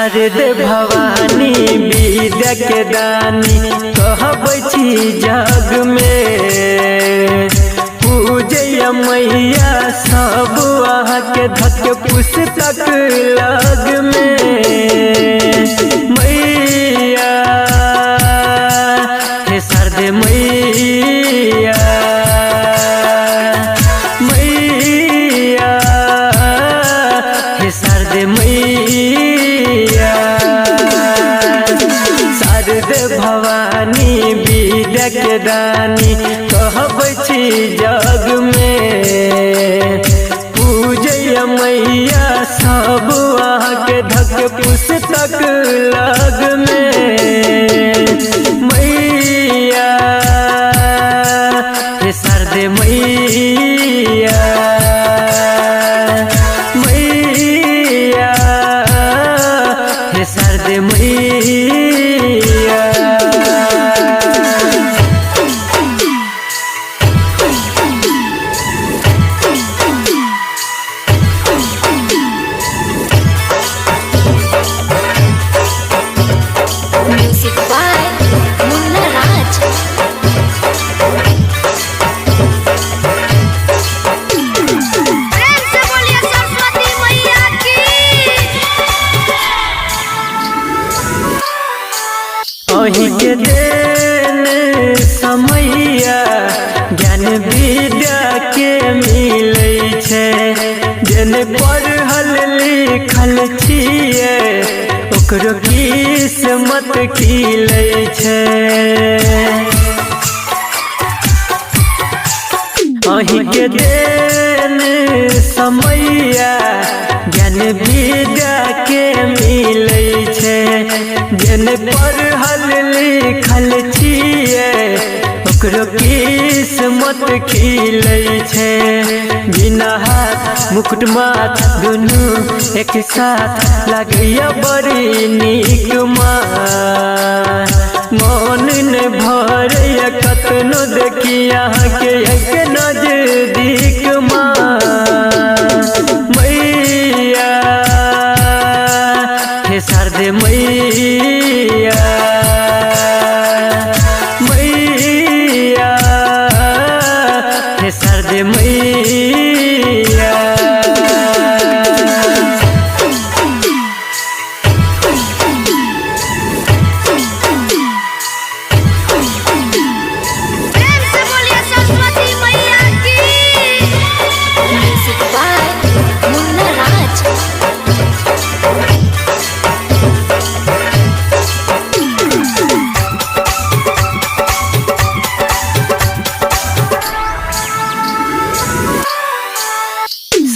शारदे भवानी विद्या के दानी कहबै छी जग में। पूजैया मैया सब अहाँ के धक पुस्तक लग में। मैया हे शारदे मैया, मैया हे शारदे मैया। शारदे भवानी विद्या के दानी कहबै छी जग में। पूजैया मैया सब अहाँ के धक पुस्तक लग में। मैया हे शारदे मैया, मैया हे शारदे मैया। Music by Munna Raj. प्रेम से बोलिए सरस्वती मैया की। अहि के देन समैया ज्ञान विद्या के मिलै छै। जेने पढ़ल लिखल छियै ओकरो किस्मत खिलै छै। अहि के देन समैया ज्ञान विद्या के मिलै छै। जेने पढ़ल लिखल छियै ओकरो किस्मत खिलै छै। बिना हाथ मुकुट माथ दुनू एक साथ लगैया बड़ी नीक माँ। मन ने भरैया कतनो देखी अहाँ के एक नजदीक माँ। मैया हे शारदे मैया, मैया हे शारदे मैया। प्रेम से बोलिए सरस्वती मैया की। Music by Munna Raj.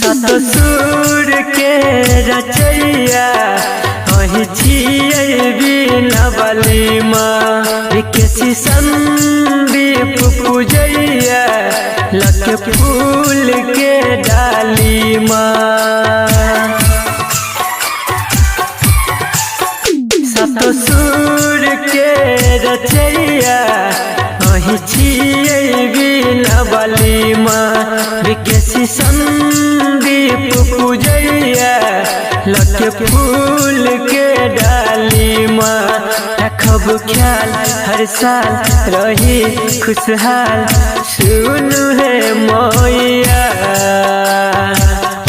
सतसुर के रचैया अहि छियै बीनावाली माँ। विकेशी संदीप पूजैया लख फूल के डाली माँ। सतसुर के रचैया अहि छियै बीनावाली माँ। विकेशी संदीप पूजैया लख फूल के डाली माँ। रखब ख्याल हर साल रही खुशहाल सुनु है मैया।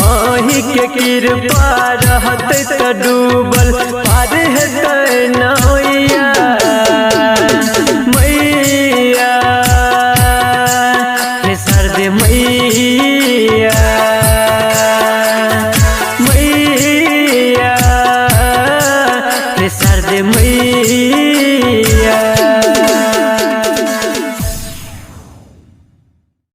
अहि के कृपा रहतै त डूबल पार हेतै ना।